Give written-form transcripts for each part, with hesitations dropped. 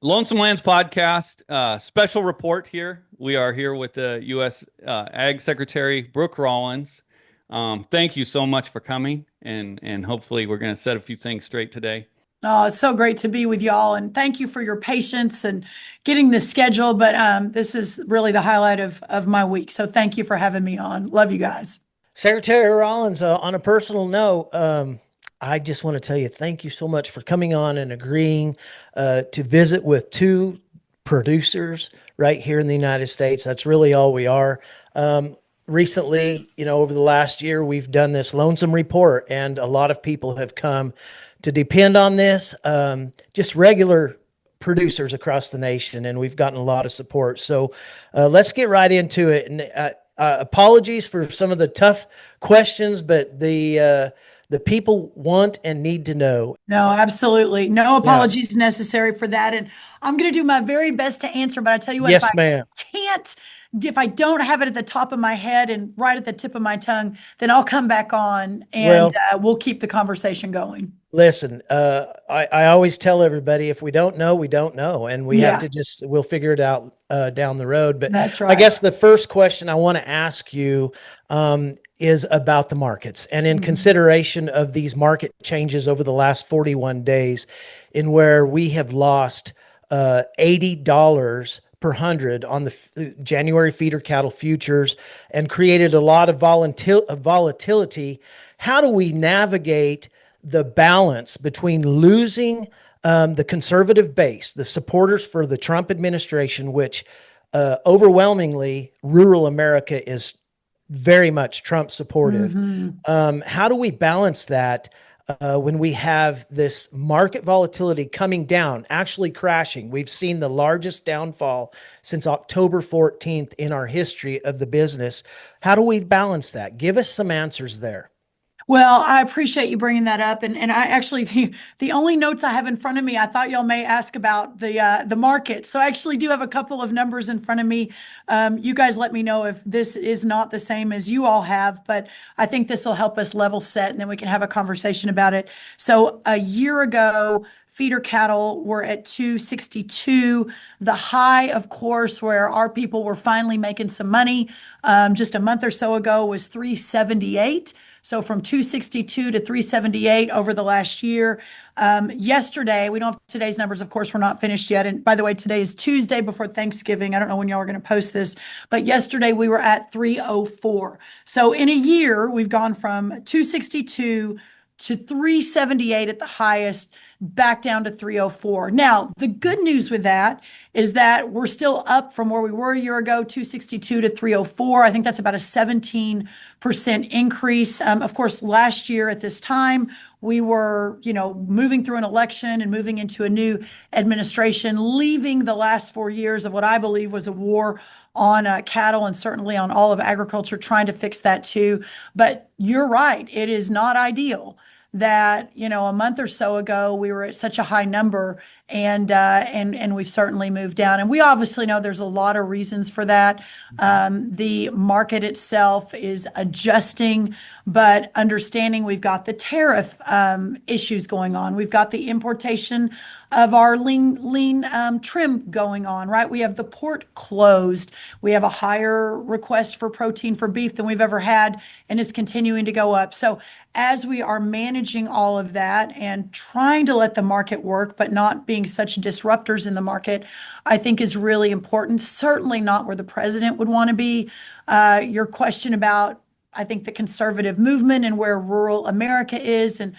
Lonesome Lands podcast, special report here. We are here with the U.S. Ag Secretary Brooke Rollins. Thank you so much for coming, and hopefully we're going to set a few things straight today. Oh, it's so great to be with y'all, and thank you for your patience and getting this schedule. But this is really the highlight of my week. So thank you for having me on. Love you guys. Secretary Rollins, on a personal note, I just want to tell you thank you so much for coming on and agreeing to visit with two producers right here in the United States. That's really all we are. Recently, over the last year, we've done this Lonesome report, and a lot of people have come to depend on this. Just regular producers across the nation, and we've gotten a lot of support. So let's get right into it. And apologies for some of the tough questions, but the people want and need to know. No, absolutely. No Yeah. apologies necessary for that. And I'm going to do my very best to answer. But I tell you what, Yes, ma'am. can't, if I don't have it at the top of my head and right at the tip of my tongue, then I'll come back on and Well, we'll keep the conversation going. listen, I always tell everybody if we don't know, we don't know. And we have Yeah, to we'll figure it out down the road. But that's I right. guess the first question I want to ask you is about the markets and in Mhm. consideration of these market changes over the last 41 days, in where we have lost $80 per hundred on the January feeder cattle futures and created a lot of volatility. How do we navigate the balance between losing the conservative base, the supporters for the Trump administration, which overwhelmingly rural America is very much Trump supportive? Mhm. How do we balance that when we have this market volatility coming down, actually crashing? We've seen the largest downfall since October 14th in our history of the business. How do we balance that? Give us some answers there. Well, I appreciate you bringing that up, and I actually the only notes I have in front of me, I thought y'all may ask about the market, so I actually do have a couple of numbers in front of me. You guys, let me know if this is not the same as you all have, but I think this will help us level set, and then we can have a conversation about it. So a year ago, feeder cattle were at 262. The high, of course, where our people were finally making some money, just a month or so ago, was 378. So from 262 to 378 over the last year. Yesterday, we don't have today's numbers. Of course, we're not finished yet. And by the way, today is Tuesday before Thanksgiving. I don't know when y'all are going to post this, but yesterday we were at 304. So in a year, we've gone from 262 to 378 at the highest, back down to 304. Now, the good news with that is that we're still up from where we were a year ago, 262 to 304. I think that's about a 17% increase. Of course, last year at this time, we were, moving through an election and moving into a new administration, leaving the last 4 years of what I believe was a war on cattle and certainly on all of agriculture, trying to fix that too. But you're right, it is not ideal that a month or so ago we were at such a high number, and we've certainly moved down, and we obviously know there's a lot of reasons for that. The market itself is adjusting, but understanding we've got the tariff issues going on, we've got the importation of our lean trim going on, right? We have the port closed. We have a higher request for protein for beef than we've ever had, and it's continuing to go up. So as we are managing all of that and trying to let the market work, but not being such disruptors in the market, I think is really important. Certainly not where the president would want to be. Your question about, I think, the conservative movement and where rural America is, and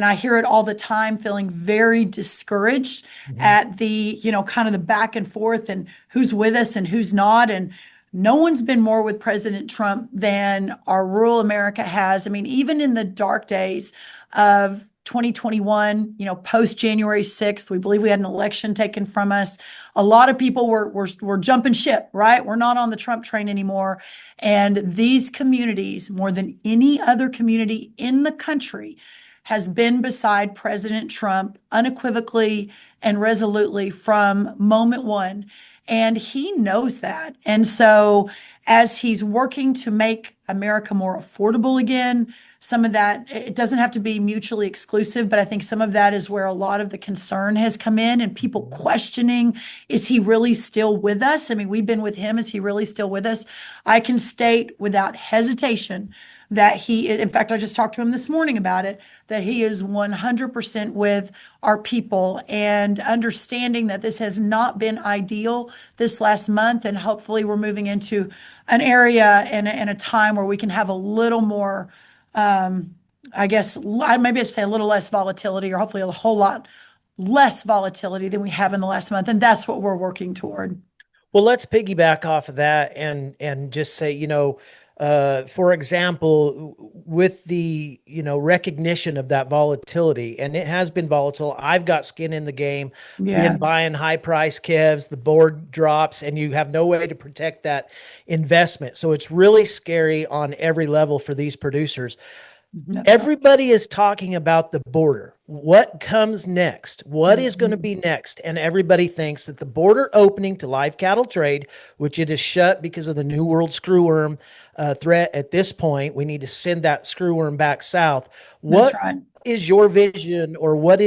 I hear it all the time, feeling very discouraged Mhm. at the, kind of the back and forth and who's with us and who's not. And no one's been more with President Trump than our rural America has. I mean, even in the dark days of 2021, post January 6th, we believe we had an election taken from us. A lot of people were jumping ship, right? We're not on the Trump train anymore. And these communities, more than any other community in the country, has been beside President Trump unequivocally and resolutely from moment one. And he knows that. And so, as he's working to make America more affordable again, some of that, it doesn't have to be mutually exclusive, but I think some of that is where a lot of the concern has come in and people questioning, is he really still with us? I mean, we've been with him. Is he really still with us? I can state without hesitation that he, in fact, I just talked to him this morning about it, that he is 100% with our people and understanding that this has not been ideal this last month. And hopefully we're moving into an area and a time where we can have a little more, I guess, maybe I should say a little less volatility, or hopefully a whole lot less volatility than we have in the last month. And that's what we're working toward. Well, let's piggyback off of that and just say, for example, with the, recognition of that volatility, and it has been volatile. I've got skin in the game, been buying high price calves, the board drops, and you have no way to protect that investment. So it's really scary on every level for these producers. Everybody is talking about the border. What comes next? What is going to be next? And everybody thinks that the border opening to live cattle trade, which it is shut because of the New World screwworm threat at this point, we need to send that screwworm back south. What is your vision, or what do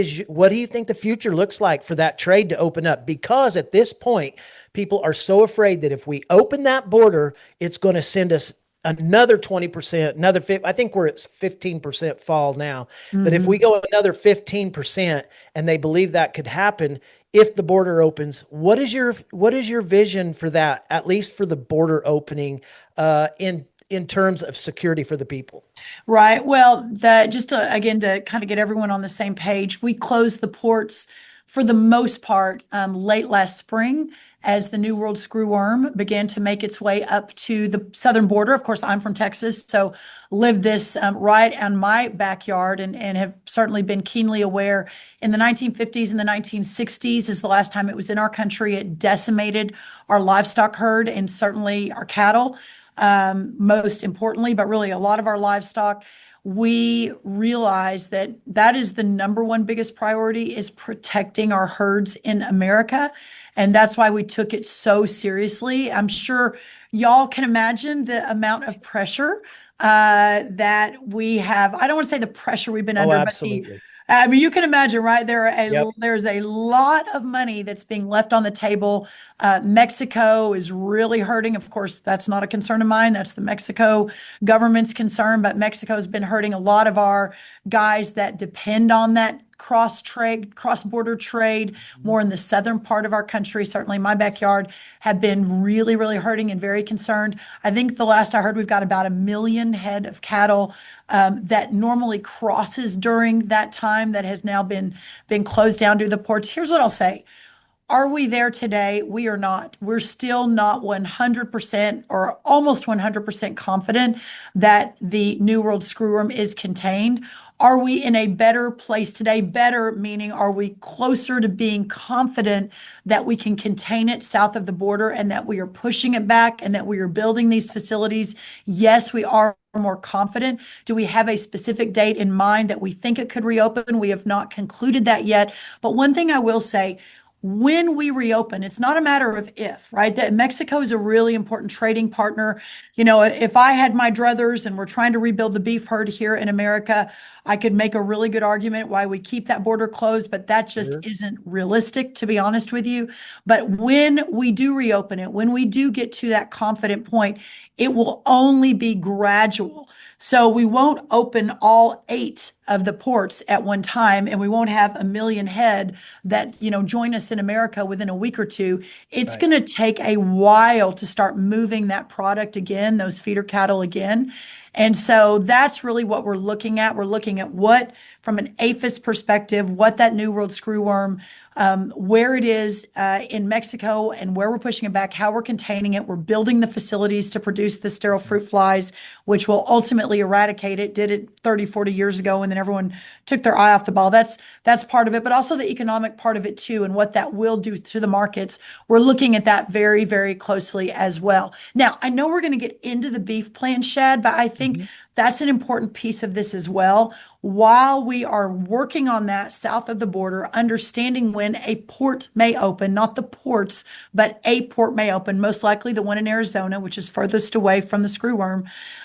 you think the future looks like for that trade to open up? Because at this point, people are so afraid that if we open that border, it's going to send us another 20%, another 50, I think we're at 15% fall now. But if we go another 15%, and they believe that could happen if the border opens, what is your vision for that, at least for the border opening, in terms of security for the people? Right. Well, just to, again, to kind of get everyone on the same page, we closed the ports for the most part late last spring, as the New World screwworm began to make its way up to the southern border. Of course, I'm from Texas, so lived this right on my backyard, and have certainly been keenly aware. In the 1950s and the 1960s is the last time it was in our country. It decimated our livestock herd and certainly our cattle, most importantly, but really a lot of our livestock. We realize that that is the number one biggest priority, is protecting our herds in America. And that's why we took it so seriously. I'm sure y'all can imagine the amount of pressure that we have. I don't want to say the pressure we've been under, absolutely. but I mean, you can imagine, right? There's a lot of money that's being left on the table. Mexico is really hurting. Of course, that's not a concern of mine. That's the Mexico government's concern. But Mexico has been hurting a lot of our guys that depend on that cross-border trade, more in the southern part of our country. Certainly my backyard have been really, really hurting and very concerned. I think the last I heard, we've got about 1 million head of cattle that normally crosses during that time that has now been closed down to the ports. Here's what I'll say. Are we there today? We are not. We're still not 100% or almost 100% confident that the New World screwworm is contained. Are we in a better place today? Better meaning, are we closer to being confident that we can contain it south of the border and that we are pushing it back and that we are building these facilities? Yes, we are more confident. Do we have a specific date in mind that we think it could reopen? We have not concluded that yet. But one thing I will say, when we reopen, it's not a matter of if, right? That Mexico is a really important trading partner. If I had my druthers and we're trying to rebuild the beef herd here in America, I could make a really good argument why we keep that border closed, but that just isn't realistic, to be honest with you. But when we do reopen it, when we do get to that confident point, it will only be gradual. So we won't open all 8 of the ports at one time, and we won't have 1 million head that, join us in America within a week or two. It's going to take a while to start moving that product again, those feeder cattle again. And so that's really what we're looking at. We're looking at what, from an aphis perspective, what that New World screwworm, where it is in Mexico and where we're pushing it back, how we're containing it. We're building the facilities to produce the sterile fruit flies, which will ultimately eradicate it. Did it 30, 40 years ago, and then everyone took their eye off the ball. That's part of it, but also the economic part of it too, and what that will do to the markets. We're looking at that very, very closely as well. Now, I know we're going to get into the beef plan, Shad, but I think Mhm. that's an important piece of this as well. While we are working on that south of the border, understanding when a port may open, not the ports, but a port may open, most likely the one in Arizona, which is furthest away from the screwworm.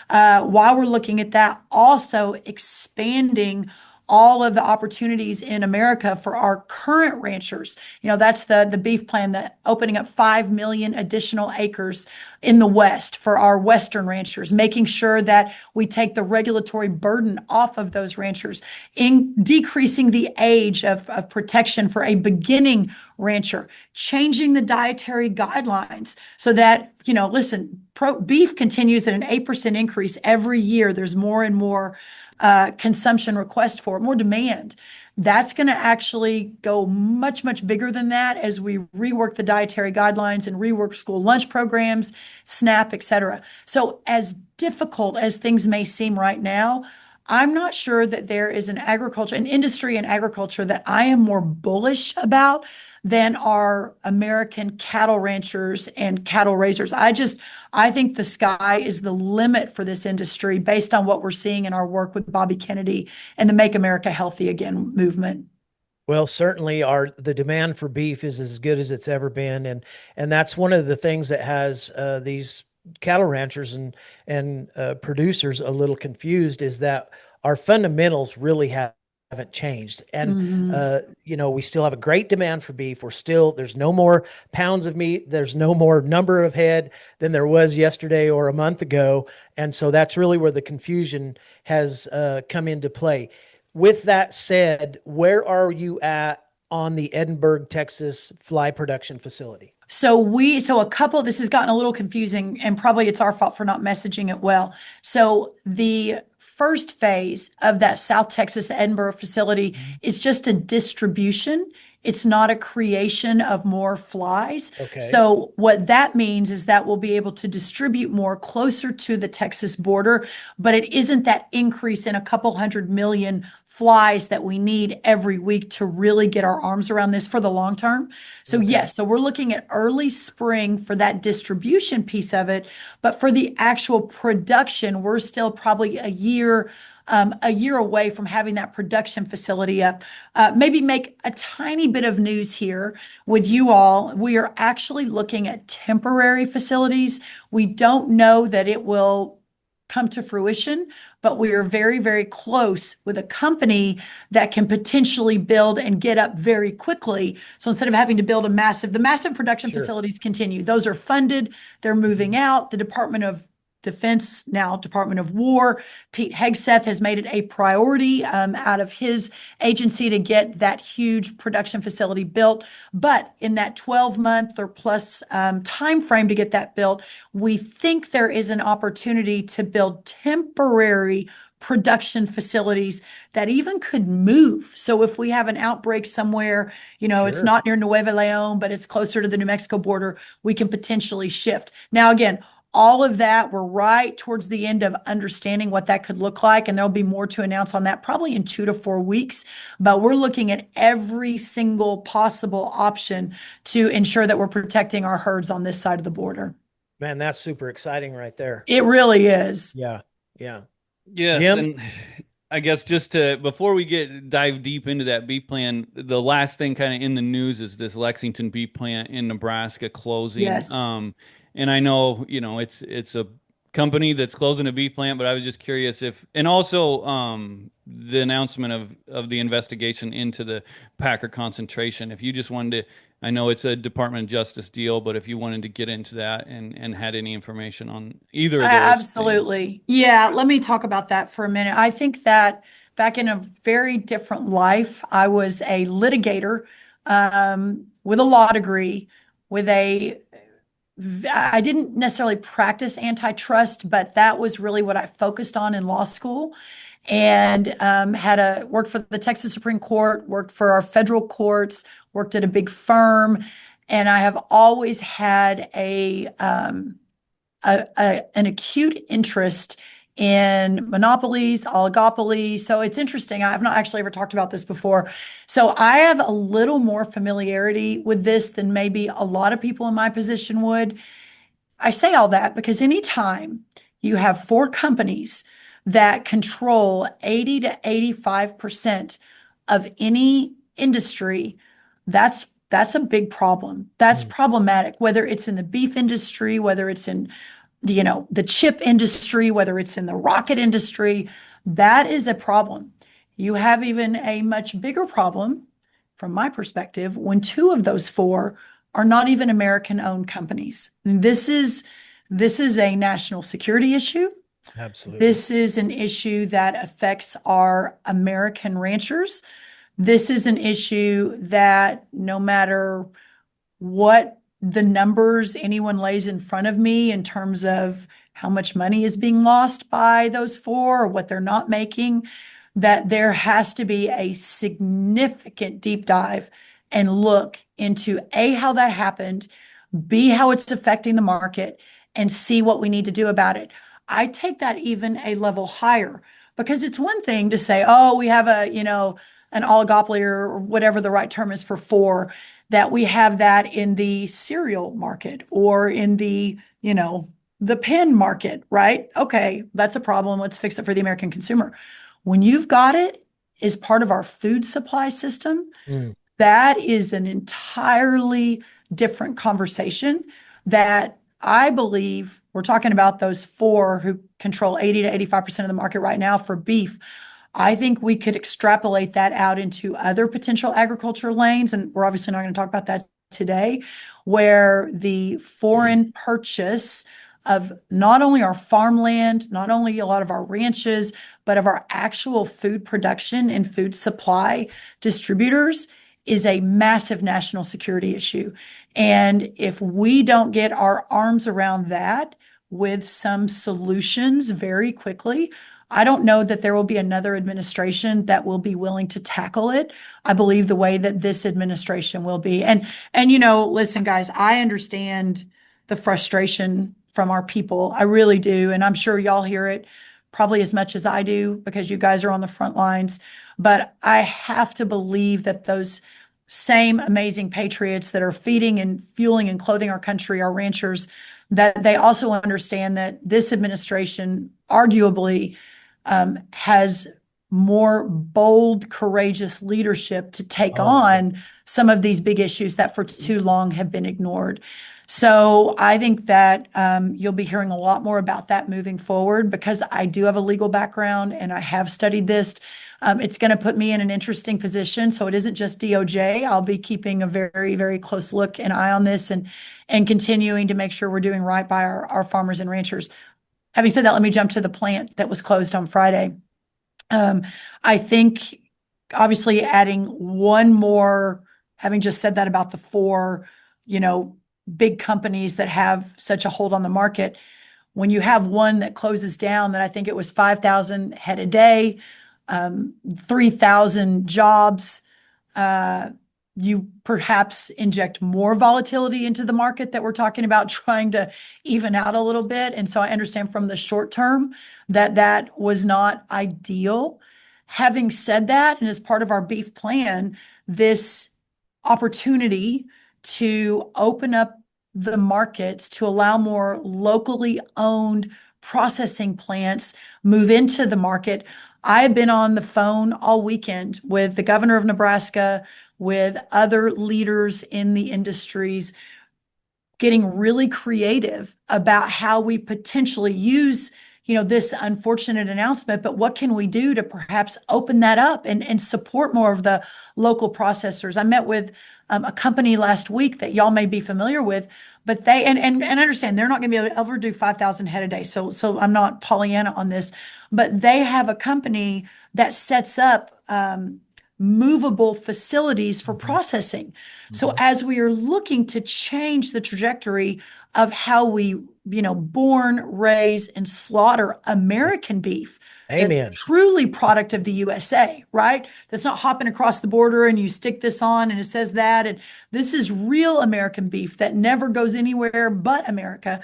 While we're looking at that, also expanding all of the opportunities in America for our current ranchers. That's the beef plan, that opening up 5 million additional acres in the West for our Western ranchers, making sure that we take the regulatory burden off of those ranchers, in decreasing the age of protection for a beginning rancher, changing the dietary guidelines so that, listen, beef continues at an 8% increase every year. There's more and more consumption request for it, more demand. That's going to actually go much, much bigger than that as we rework the dietary guidelines and rework school lunch programs, SNAP, et cetera. So as difficult as things may seem right now, I'm not sure that there is an industry in agriculture that I am more bullish about than our American cattle ranchers and cattle raisers. I think the sky is the limit for this industry based on what we're seeing in our work with Bobby Kennedy and the Make America Healthy Again movement. Well, certainly the demand for beef is as good as it's ever been, and that's one of the things that has these cattle ranchers and producers a little confused, is that our fundamentals really haven't changed. And Mhm. we still have a great demand for beef. There's no more pounds of meat, there's no more number of head than there was yesterday or a month ago, and so that's really where the confusion has come into play. With that said, where are you at on the Edinburgh, Texas fly production facility? This has gotten a little confusing, and probably it's our fault for not messaging it well. So the first phase of that South Texas Edinburgh facility is just a distribution. It's not a creation of more flies. Okay. So what that means is that we'll be able to distribute more closer to the Texas border, but it isn't that increase in a couple 100 million flies that we need every week to really get our arms around this for the long term. So Okay. yes, so we're looking at early spring for that distribution piece of it, but for the actual production, we're still probably a year away from having that production facility up. Maybe make a tiny bit of news here with you all. We are actually looking at temporary facilities. We don't know that it will come to fruition, but we are very, very close with a company that can potentially build and get up very quickly. So instead of having to build the massive production Sure. facilities continue. Those are funded. They're moving out. The Department of Defense, now Department of War, Pete Hegseth has made it a priority out of his agency to get that huge production facility built. But in that 12-month or plus time frame to get that built, we think there is an opportunity to build temporary production facilities that even could move. So if we have an outbreak somewhere, it's Sure. not near Nuevo Leon, but it's closer to the New Mexico border, we can potentially shift. Now, again, all of that, we're right towards the end of understanding what that could look like, and there'll be more to announce on that probably in 2 to 4 weeks. But we're looking at every single possible option to ensure that we're protecting our herds on this side of the border. Man, that's super exciting right there. It really is. Yeah. Yeah. Yes, Jim? and I guess before we dive deep into that beef plan, the last thing kind of in the news is this Lexington beef plant in Nebraska closing. Yes. And I know, it's a company that's closing a beef plant, but I was just curious and also the announcement of the investigation into the Packer concentration. If you just wanted to, I know it's a Department of Justice deal, but if you wanted to get into that and had any information on either of those things. Absolutely. Yeah, let me talk about that for a minute. I think that back in a very different life, I was a litigator with a law degree, I didn't necessarily practice antitrust, but that was really what I focused on in law school. And worked for the Texas Supreme Court, worked for our federal courts, worked at a big firm, and I have always had an acute interest in monopolies, oligopolies. So it's interesting. I've not actually ever talked about this before. So I have a little more familiarity with this than maybe a lot of people in my position would. I say all that because anytime you have four companies that control 80 to 85% of any industry, that's a big problem. That's problematic, whether it's in the beef industry, whether it's in the chip industry, whether it's in the rocket industry, that is a problem. You have even a much bigger problem, from my perspective, when two of those four are not even American-owned companies. This is a national security issue. Absolutely. This is an issue that affects our American ranchers. This is an issue that no matter what the numbers anyone lays in front of me in terms of how much money is being lost by those four or what they're not making, that there has to be a significant deep dive and look into A, how that happened, B, how it's affecting the market, and C, what we need to do about it. I take that even a level higher, because it's one thing to say, oh, we have an oligopoly or whatever the right term is for four, that we have that in the cereal market or in the pen market, right? Okay, that's a problem. Let's fix it for the American consumer. When you've got it as part of our food supply system, that is an entirely different conversation that I believe we're talking about those four who control 80 to 85% of the market right now for beef. I think we could extrapolate that out into other potential agriculture lanes, and we're obviously not going to talk about that today, where the foreign purchase of not only our farmland, not only a lot of our ranches, but of our actual food production and food supply distributors is a massive national security issue. And if we don't get our arms around that with some solutions very quickly, I don't know that there will be another administration that will be willing to tackle it. I believe the way that this administration will be. And listen, guys, I understand the frustration from our people. I really do. And I'm sure y'all hear it probably as much as I do because you guys are on the front lines. But I have to believe that those same amazing patriots that are feeding and fueling and clothing our country, our ranchers, that they also understand that this administration arguably has more bold, courageous leadership to take on some of these big issues that for too long have been ignored. So I think that you'll be hearing a lot more about that moving forward, because I do have a legal background and I have studied this. It's going to put me in an interesting position. So it isn't just DOJ. I'll be keeping a very, very close look and eye on this and continuing to make sure we're doing right by our farmers and ranchers. Having said that, let me jump to the plant that was closed on Friday. I think obviously adding one more, having just said that about the four, big companies that have such a hold on the market, when you have one that closes down, that I think it was 5,000 head a day, 3,000 jobs, you perhaps inject more volatility into the market that we're talking about trying to even out a little bit. And so I understand from the short term that was not ideal. Having said that, and as part of our beef plan, this opportunity to open up the markets to allow more locally owned processing plants move into the market. I've been on the phone all weekend with the governor of Nebraska, with other leaders in the industries, getting really creative about how we potentially use this unfortunate announcement, but what can we do to perhaps open that up and support more of the local processors? I met with a company last week that y'all may be familiar with, but they and understand they're not going to be able to ever do 5,000 head a day. So I'm not Pollyanna on this, but they have a company that sets up movable facilities for processing. So as we are looking to change the trajectory of how we, born, raise, and slaughter American beef, Amen, that's truly product of the USA, right? That's not hopping across the border and you stick this on and it says that. And this is real American beef that never goes anywhere but America.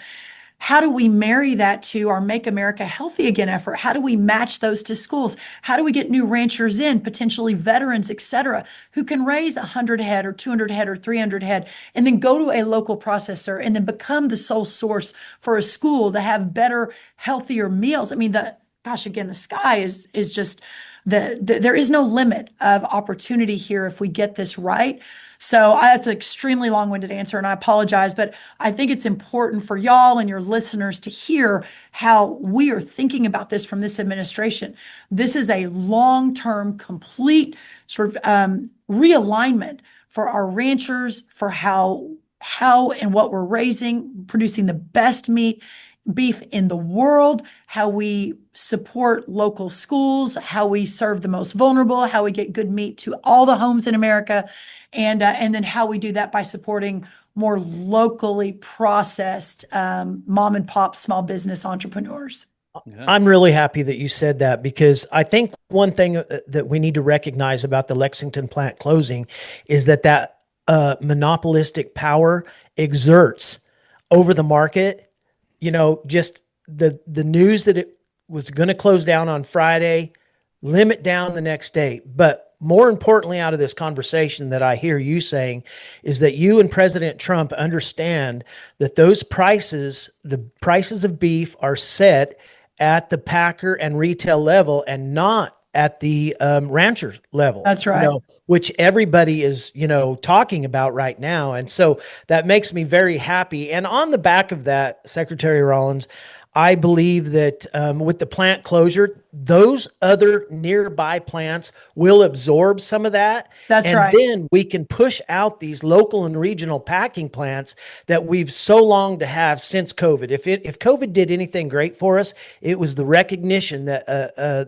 how do we marry that to our Make America Healthy Again effort? How do we match those to schools? How do we get new ranchers in, potentially veterans, et cetera, who can raise 100 head or 200 head or 300 head and then go to a local processor and then become the sole source for a school to have better, healthier meals? I mean, gosh, again, the sky is just there is no limit of opportunity here if we get this right. So that's an extremely long-winded answer, and I apologize, but I think it's important for y'all and your listeners to hear how we are thinking about this from this administration. This is a long-term, complete sort of realignment for our ranchers, for how and what we're raising, producing the best beef in the world, how we support local schools, how we serve the most vulnerable, how we get good meat to all the homes in America, and then how we do that by supporting more locally processed mom and pop small business entrepreneurs. Yeah. I'm really happy that you said that, because I think one thing that we need to recognize about the Lexington plant closing is that monopolistic power exerts over the market. Just the news that it was going to close down on Friday, limit down the next day. But more importantly, out of this conversation that I hear you saying is that you and President Trump understand that those prices, the prices of beef, are set at the packer and retail level and not at the rancher level. That's right. Which everybody is, talking about right now. And so that makes me very happy. And on the back of that, Secretary Rollins, I believe that with the plant closure, those other nearby plants will absorb some of that. That's right. And then we can push out these local and regional packing plants that we've so longed to have since COVID. If COVID did anything great for us, it was the recognition that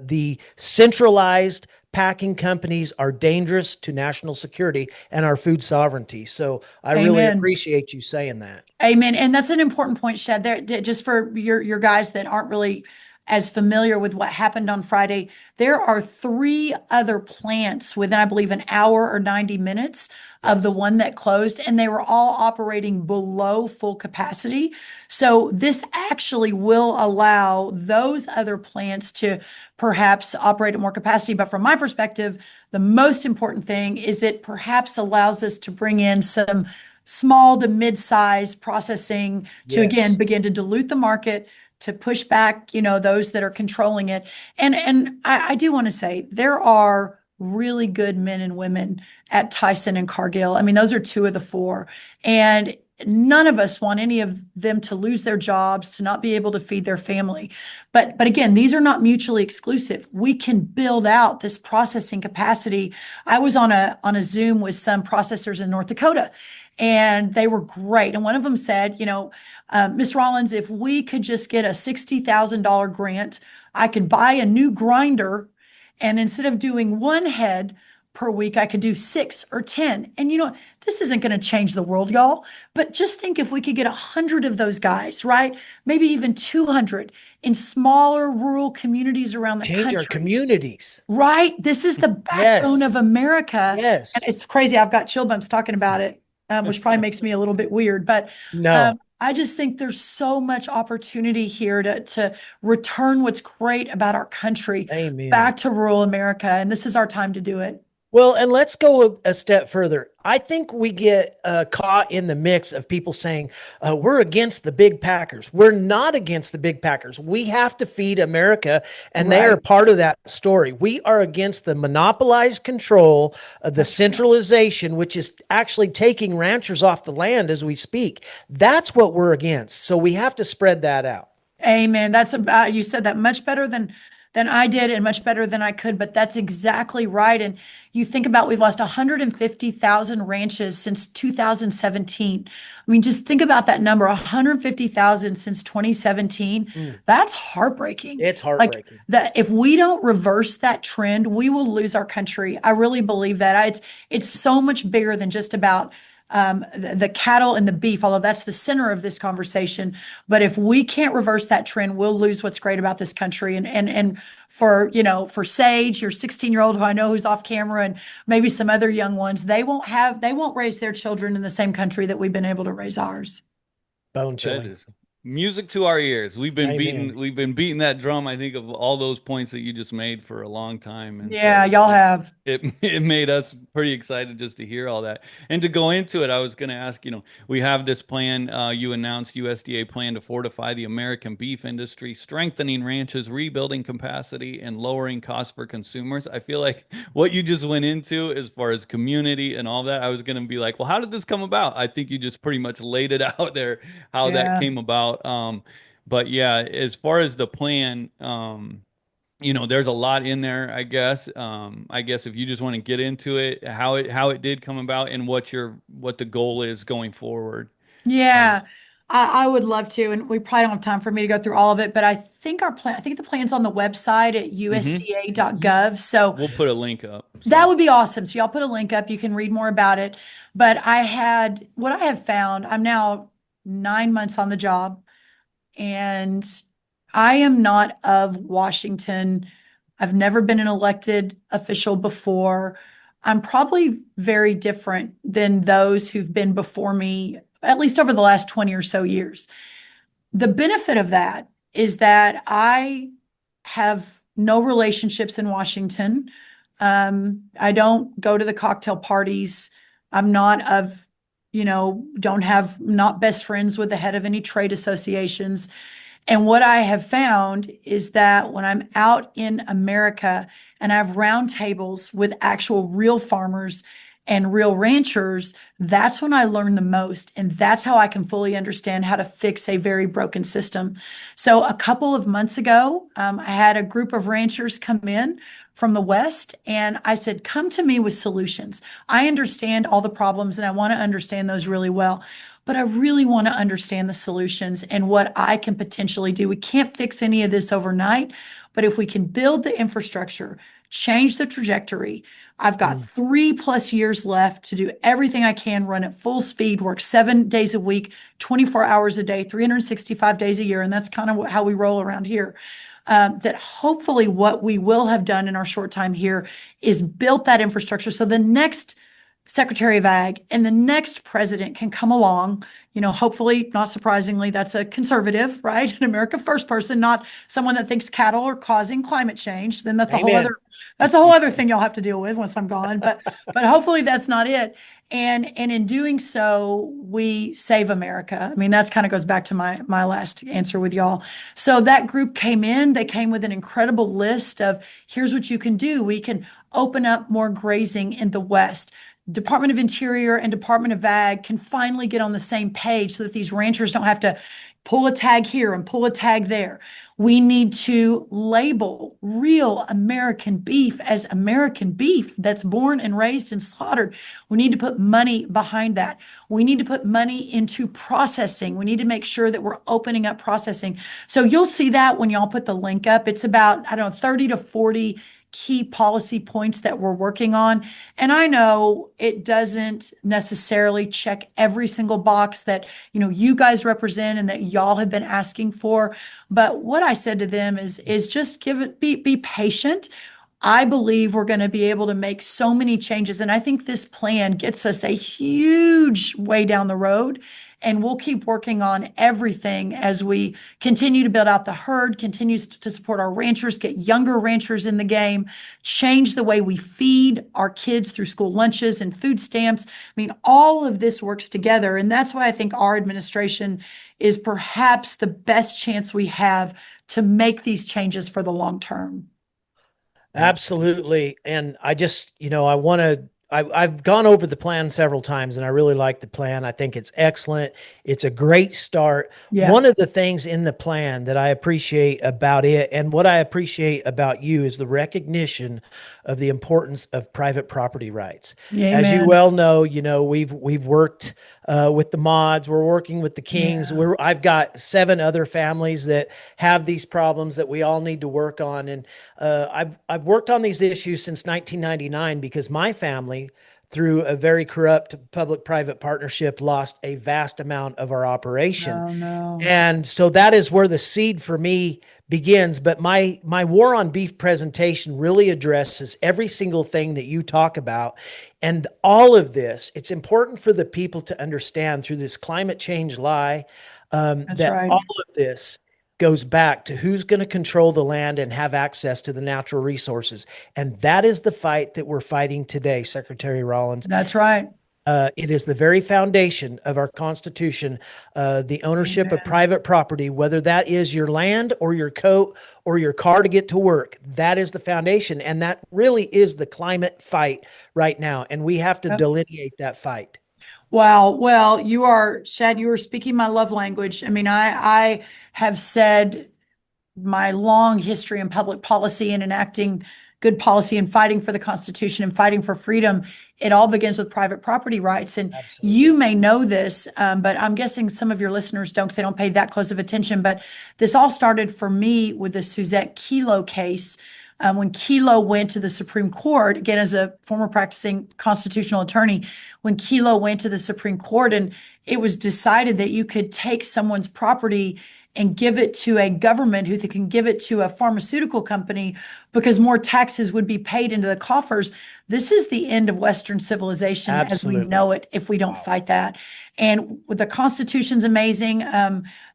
the centralized packing companies are dangerous to national security and our food sovereignty. So I really appreciate you saying that. Amen. And that's an important point, Shad, there, just for your guys that aren't really as familiar with what happened on Friday. There are 3 other plants within, I believe, an hour or 90 minutes of the one that closed, and they were all operating below full capacity. So this actually will allow those other plants to perhaps operate at more capacity. But from my perspective, the most important thing is it perhaps allows us to bring in some small to mid-size processing to, again, begin to dilute the market, to push back, those that are controlling it. And I do want to say there are really good men and women at Tyson and Cargill. I mean, those are 2 of the 4. And none of us want any of them to lose their jobs, to not be able to feed their family. But again, these are not mutually exclusive. We can build out this processing capacity. I was on a Zoom with some processors in North Dakota, and they were great. And one of them said, Ms. Rollins, if we could just get a $60,000 grant, I could buy a new grinder, and instead of doing 1 head per week, I could do 6 or 10. And this isn't going to change the world, y'all, but just think if we could get 100 of those guys, right? Maybe even 200 in smaller rural communities around the country. Change our communities. Right? This is the backbone of America. Yes. And it's crazy. I've got chill bumps talking about it, which probably makes me a little bit weird, but no. I just think there's so much opportunity here to return what's great about our country back to rural America. And this is our time to do it. Well, and let's go a step further. I think we get caught in the mix of people saying, we're against the big packers. We're not against the big packers. We have to feed America, and they are part of that story. We are against the monopolized control of the centralization, which is actually taking ranchers off the land as we speak. That's what we're against. So we have to spread that out. Amen. That's you said that much better than I did and much better than I could, but that's exactly right. And you think about, we've lost 150,000 ranches since 2017. I mean, just think about that number, 150,000 since 2017. That's heartbreaking. It's heartbreaking. If we don't reverse that trend, we will lose our country. I really believe that. It's so much bigger than just about the cattle and the beef, although that's the center of this conversation. But if we can't reverse that trend, we'll lose what's great about this country. And for Sage, your 16-year-old who I know who's off camera, and maybe some other young ones, they won't raise their children in the same country that we've been able to raise ours. Bone chilling. Music to our ears. Amen. We've been beating that drum, I think, of all those points that you just made for a long time. And Yeah, so y'all have. it made us pretty excited just to hear all that. And to go into it, I was going to ask, we have this plan, you announced USDA plan to fortify the American beef industry, strengthening ranches, rebuilding capacity, and lowering costs for consumers. I feel like what you just went into as far as community and all that, I was going to be like, well, how did this come about? I think you just pretty much laid it out there, how that Yeah. came about. But yeah, as far as the plan, there's a lot in there, I guess. I guess if you just want to get into it, how it did come about and what the goal is going forward. Um, Yeah, I would love to, and we probably don't have time for me to go through all of it, but I think the plan's on the website at mhm. USDA.gov. So We'll put a link up. that So, would be awesome. So y'all put a link up. You can read more about it. But what I have found, I'm now 9 months on the job, and I am not of Washington. I've never been an elected official before. I'm probably very different than those who've been before me, at least over the last 20 or so years. The benefit of that is that I have no relationships in Washington. I don't go to the cocktail parties. I'm not of, don't have, not best friends with the head of any trade associations. And what I have found is that when I'm out in America and I have roundtables with actual real farmers and real ranchers, that's when I learn the most. And that's how I can fully understand how to fix a very broken system. So a couple of months ago, I had a group of ranchers come in from the West, and I said, come to me with solutions. I understand all the problems and I want to understand those really well, but I really want to understand the solutions and what I can potentially do. We can't fix any of this overnight, but if we can build the infrastructure, change the trajectory, I've got Mm. 3+ years left to do everything I can, run at full speed, work 7 days a week, 24 hours a day, 365 days a year. And that's kind of how we roll around here. That hopefully what we will have done in our short time here is built that infrastructure. So the next Secretary of Ag and the next president can come along, hopefully, not surprisingly, that's a conservative, right? An America First person, not someone that thinks cattle are causing climate change. Then Amen. that's a whole other thing you'll have to deal with once I'm gone. But hopefully that's not it. And in doing so, we save America. I mean, that's kind of goes back to my last answer with y'all. So that group came in, they came with an incredible list of here's what you can do. We can open up more grazing in the West. Department of Interior and Department of Ag can finally get on the same page so that these ranchers don't have to pull a tag here and pull a tag there. We need to label real American beef as American beef that's born and raised and slaughtered. We need to put money behind that. We need to put money into processing. We need to make sure that we're opening up processing. So you'll see that when y'all put the link up. It's about, I don't know, 30 to 40 key policy points that we're working on. And I know it doesn't necessarily check every single box that, you guys represent and that y'all have been asking for. But what I said to them is just be patient. I believe we're going to be able to make so many changes. And I think this plan gets us a huge way down the road. And we'll keep working on everything as we continue to build out the herd, continues to support our ranchers, get younger ranchers in the game, change the way we feed our kids through school lunches and food stamps. I mean, all of this works together. And that's why I think our administration is perhaps the best chance we have to make these changes for the long term. Absolutely. And I just, I want to, I've gone over the plan several times and I really like the plan. I think it's excellent. It's a great start. Yeah. One of the things in the plan that I appreciate about it and what I appreciate about you is the recognition of the importance of private property rights. As you Amen. well know, we've worked with the mods. We're working with the Kings. Yeah. I've got 7 other families that have these problems that we all need to work on. And I've worked on these issues since 1999 because my family through a very corrupt public-private partnership, lost a vast amount of our operation. Oh, no. And so that is where the seed for me begins. But my War on Beef presentation really addresses every single thing that you talk about. And all of this, it's important for the people to understand through this climate change lie, that right. all of this goes back to who's going to control the land and have access to the natural resources. And that is the fight that we're fighting today, Secretary Rollins. That's right. It is the very foundation of our Constitution, the ownership of private property, whether that is your land or your coat or your car to get to work. That is the foundation. And that really is the climate fight right now. And we have to delineate that fight. Wow. Well, Shad, you are speaking my love language. I mean, I have said my long history in public policy and enacting good policy and fighting for the Constitution and fighting for freedom. It all begins with private property rights. And you may know this, but I'm guessing some of your listeners don't, because they don't pay that close of attention. But this all started for me with the Suzette Kelo case. When Kelo went to the Supreme Court, again, as a former practicing constitutional attorney, when Kelo went to the Supreme Court and it was decided that you could take someone's property and give it to a government who can give it to a pharmaceutical company because more taxes would be paid into the coffers. This is the end of Western civilization as we know it if we don't fight that. And with the Constitution's amazing,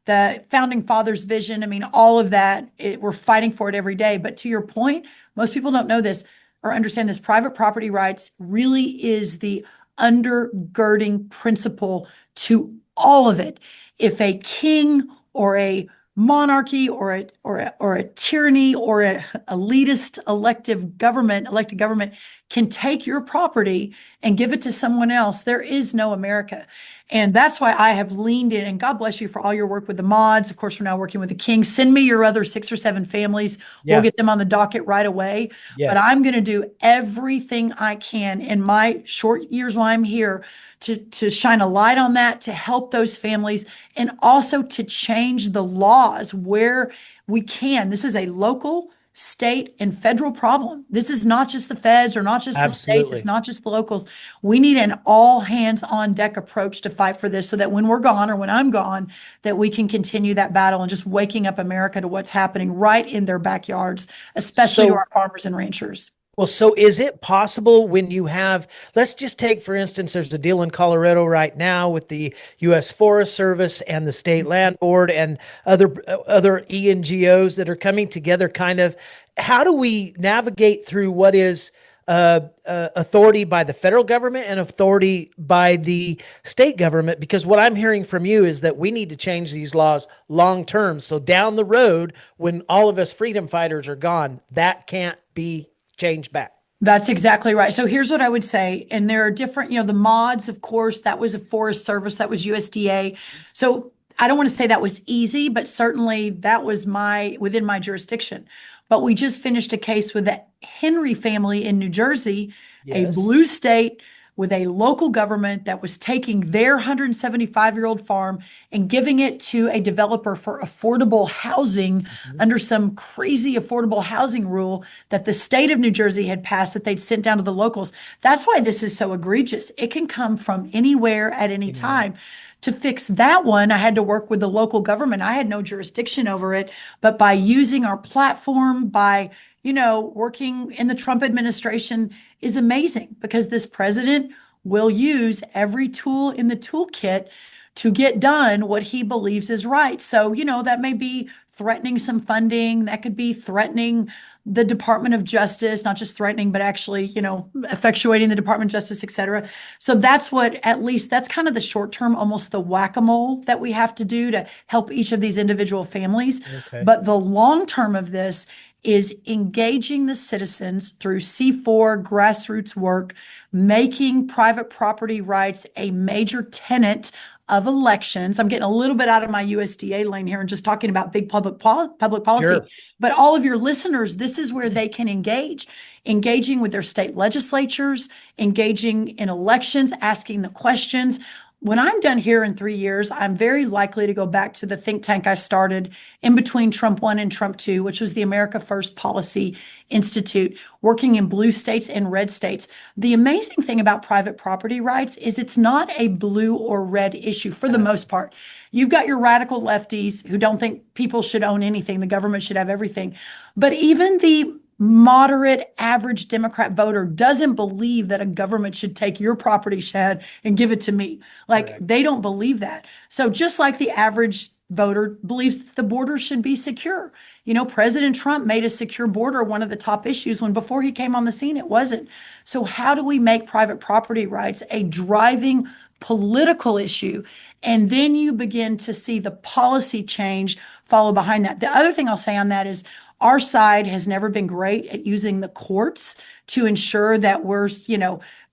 the Founding Fathers' vision, I mean, all of that, we're fighting for it every day. But to your point, most people don't know this or understand this. Private property rights really is the undergirding principle to all of it. If a king or a monarchy or a tyranny or a elitist elected government can take your property and give it to someone else, there is no America. And that's why I have leaned in, and God bless you for all your work with the mods. Of course, we're now working with the King. Send me your other 6 or 7 families. We'll get them on the docket right away. But I'm going to do everything I can in my short years while I'm here to shine a light on that, to help those families, and also to change the laws where we can. This is a local, state, and federal problem. This is not just the feds or not just the states. It's not just the locals. We need an all hands on deck approach to fight for this so that when we're gone or when I'm gone, that we can continue that battle and just waking up America to what's happening right in their backyards, especially to our farmers and ranchers. Well, so is it possible when you have, let's just take, for instance, there's a deal in Colorado right now with the U.S. Forest Service and the State Land Board and other ENGOs that are coming together kind of. How do we navigate through what is authority by the federal government and authority by the state government? Because what I'm hearing from you is that we need to change these laws long term. So down the road, when all of us freedom fighters are gone, that can't be change back. That's exactly right. So here's what I would say. And there are different, the mods, of course, that was a Forest Service, that was USDA. So I don't want to say that was easy, but certainly that was within my jurisdiction. But we just finished a case with the Henry family in New Jersey, a blue state with a local government that was taking their 175-year-old farm and giving it to a developer for affordable housing under some crazy affordable housing rule that the state of New Jersey had passed that they'd sent down to the locals. That's why this is so egregious. It can come from anywhere at any time. To fix that one, I had to work with the local government. I had no jurisdiction over it, but by using our platform, by working in the Trump administration is amazing because this president will use every tool in the toolkit to get done what he believes is right. So, that may be threatening some funding. That could be threatening the Department of Justice, not just threatening, but actually, effectuating the Department of Justice, et cetera. So that's that's kind of the short term, almost the whack-a-mole that we have to do to help each of these individual families. Okay. But the long term of this is engaging the citizens through C4 grassroots work, making private property rights a major tenet of elections. I'm getting a little bit out of my USDA lane here and just talking about big public policy. Sure. But all of your listeners, this is where they can engaging with their state legislatures, engaging in elections, asking the questions. when I'm done here in 3 years, I'm very likely to go back to the think tank I started in between Trump 1 and Trump 2, which was the America First Policy Institute, working in blue states and red states. The amazing thing about private property rights is it's not a blue or red issue for the most part. You've got your radical lefties who don't think people should own anything, the government should have everything. But even the moderate average Democrat voter doesn't believe that a government should take your property, Shad, and give it to me. Like, Correct. they don't believe that. So just like the average voter believes that the border should be secure. You know, President Trump made a secure border one of the top issues when before he came on the scene, it wasn't. So how do we make private property rights a driving political issue? And then you begin to see the policy change follow behind that. The other thing I'll say on that is our side has never been great at using the courts to ensure that we're,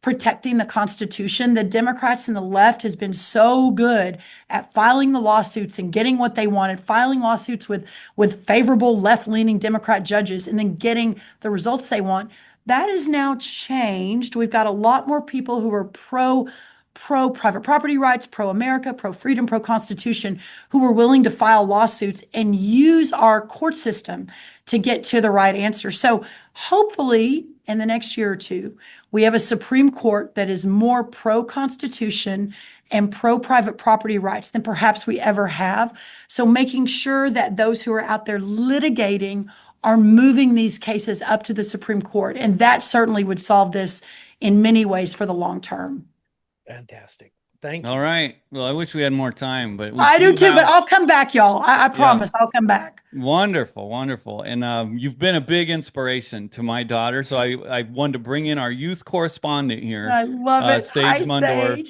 protecting the Constitution. The Democrats and the left has been so good at filing the lawsuits and getting what they wanted, filing lawsuits with favorable left-leaning Democrat judges, and then getting the results they want. That has now changed. We've got a lot more people who are pro private property rights, pro America, pro freedom, pro Constitution, who were willing to file lawsuits and use our court system to get to the right answer. So hopefully in the next year or two, we have a Supreme Court that is more pro Constitution and pro private property rights than perhaps we ever have. So making sure that those who are out there litigating are moving these cases up to the Supreme Court. And that certainly would solve this in many ways for the long term. Fantastic. Thank you. All right. Well, I wish we had more time, but I do too, but I'll come back, y'all. I promise I'll come back. Wonderful, wonderful. And you've been a big inspiration to my daughter. So I wanted to bring in our youth correspondent here. I love it. Sage Hi, Mundorf.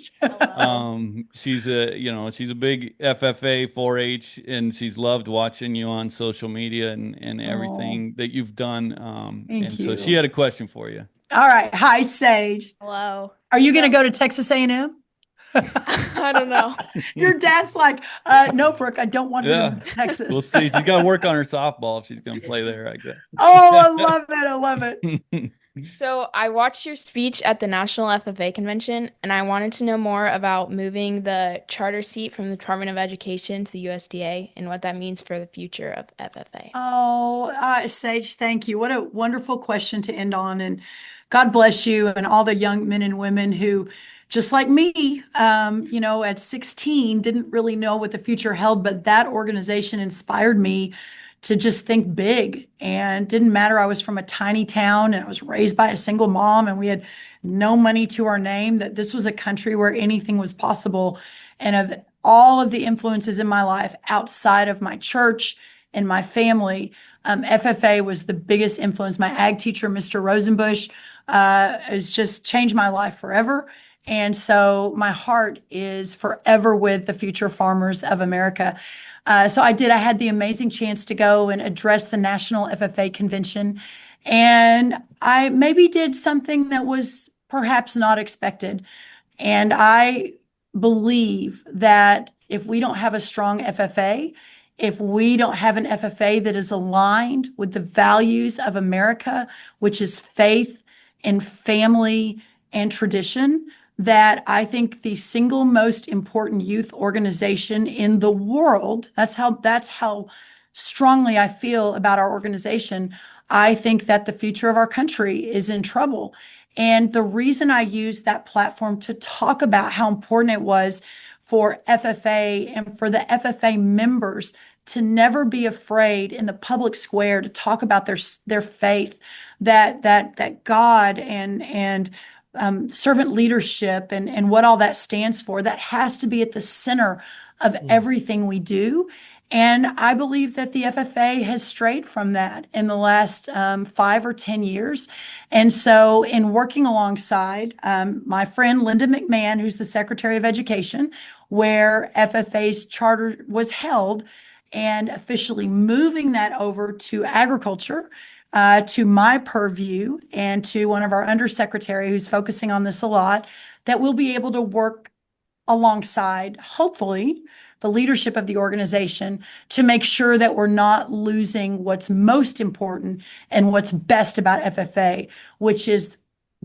Sage. She's a big FFA 4-H, and she's loved watching you on social media and everything that you've done. Thank So you. she had a question for you. All right. Hi, Sage. Hello. Are you going to go to Texas A&M? I don't know. Your dad's like, no, Brooke, I don't want her to go to Texas. We'll see. She's got to work on her softball if she's going to play there, I guess. Oh, I love it. I love it. So I watched your speech at the National FFA convention, and I wanted to know more about moving the charter seat from the Department of Education to the USDA and what that means for the future of FFA. Oh, Sage, thank you. What a wonderful question to end on. And God bless you and all the young men and women who, just like me, at 16, didn't really know what the future held, but that organization inspired me to just think big. And didn't matter. I was from a tiny town and I was raised by a single mom and we had no money to our name, that this was a country where anything was possible. And of all of the influences in my life outside of my church and my family, FFA was the biggest influence. My ag teacher, Mr. Rosenbush, has just changed my life forever. And so my heart is forever with the future farmers of America. I had the amazing chance to go and address the National FFA convention. And I maybe did something that was perhaps not expected. And I believe that if we don't have a strong FFA, if we don't have an FFA that is aligned with the values of America, which is faith and family and tradition, that I think the single most important youth organization in the world, that's how strongly I feel about our organization. I think that the future of our country is in trouble. And the reason I used that platform to talk about how important it was for FFA and for the FFA members to never be afraid in the public square to talk about their faith, that God and servant leadership and what all that stands for, that has to be at the center of everything we do. And I believe that the FFA has strayed from that in the last 5 or 10 years. And so in working alongside my friend Linda McMahon, who's the Secretary of Education, where FFA's charter was held, and officially moving that over to agriculture, to my purview, and to one of our undersecretary who's focusing on this a lot, that we'll be able to work alongside, hopefully, the leadership of the organization to make sure that we're not losing what's most important and what's best about FFA, which is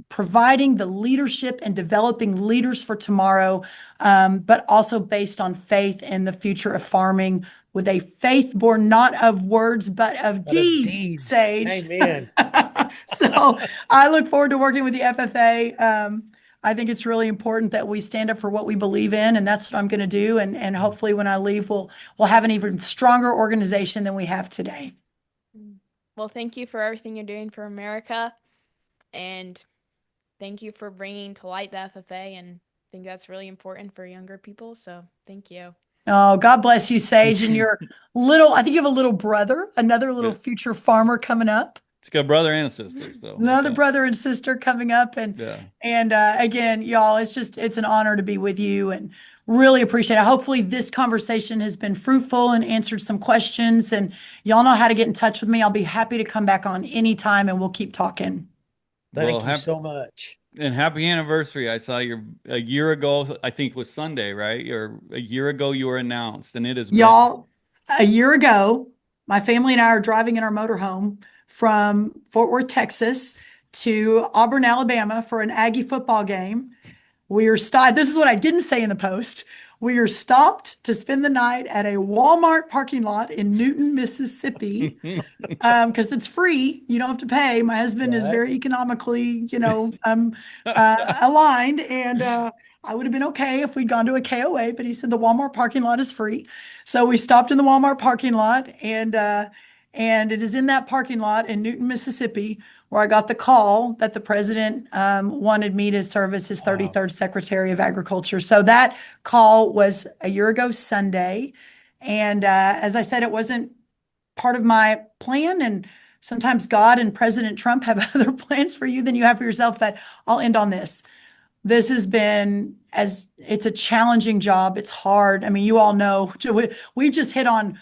providing the leadership and developing leaders for tomorrow, but also based on faith in the future of farming, with a faith born not of words, but of But of deeds, deeds. Sage. Amen. So I look forward to working with the FFA. I think it's really important that we stand up for what we believe in, and that's what I'm going to do. And hopefully when I leave, we'll have an even stronger organization than we have today. Well, thank you for everything you're doing for America, and thank you for bringing to light the FFA, and I think that's really important for younger people. So thank you. Oh, God bless you, Sage. And your I think you have a little brother, another little Yeah. future farmer coming up. She's got a brother and a sister. So Another yeah. brother and sister coming up. And Yeah. again, y'all, it's an honor to be with you and really appreciate it. Hopefully this conversation has been fruitful and answered some questions. And y'all know how to get in touch with me. I'll be happy to come back on anytime and we'll keep talking. Thank Well, you so much. And happy anniversary. I saw a year ago, I think it was Sunday, right? Or a year ago you were announced, and it has been Y'all, a year ago, my family and I are driving in our motorhome from Fort Worth, Texas to Auburn, Alabama for an Aggie football game. We are stopped. This is what I didn't say in the post. We are stopped to spend the night at a Walmart parking lot in Newton, Mississippi, because it's free. You don't have to pay. My husband is Right. very economically, aligned, and I would have been okay if we'd gone to a KOA, but he said the Walmart parking lot is free. So we stopped in the Walmart parking lot, and it is in that parking lot in Newton, Mississippi, where I got the call that the president wanted me to serve as his 33rd Secretary of Agriculture. So that call was a year ago Sunday. And as I said, it wasn't part of my plan. And sometimes God and President Trump have other plans for you than you have for yourself. But I'll end on this. This has been, as it's a challenging job. It's hard. I mean, you all know we just hit on,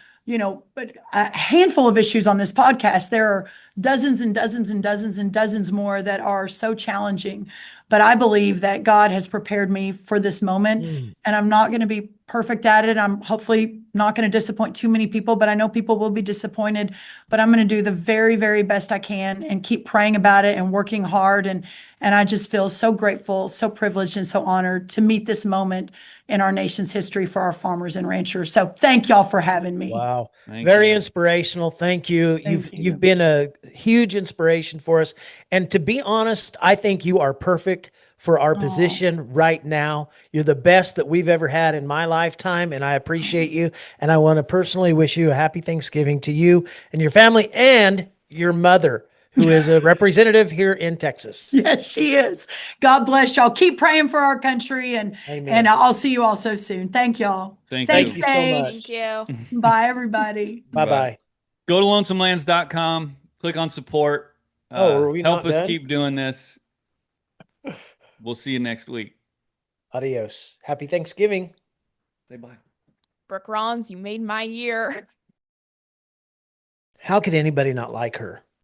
but a handful of issues on this podcast. There are dozens and dozens and dozens and dozens more that are so challenging. But I believe that God has prepared me for this moment, and I'm not going to be perfect at it. I'm hopefully not going to disappoint too many people, but I know people will be disappointed. But I'm going to do the very, very best I can and keep praying about it and working hard. And I just feel so grateful, so privileged, and so honored to meet this moment in our nation's history for our farmers and ranchers. So thank y'all for having me. Wow. Thank Very you. inspirational. Thank you. Thank you. You've been a huge inspiration for us. And to be honest, I think you are perfect for our position right now. You're the best that we've ever had in my lifetime, and I appreciate you. And I want to personally wish you a happy Thanksgiving to you and your family and your mother, who is a representative here in Texas. Yes, she is. God bless y'all. Keep praying for our country, and Amen. I'll see you all so soon. Thank y'all. Thank Thanks, you so Sage. much. Thank you. Bye, everybody. Bye-bye. Go to lonesomelands.com, click on support. Are we help not us done? keep doing this. We'll see you next week. Adios. Happy Thanksgiving. Say bye. Brooke Rollins, you made my year. How could anybody not like her?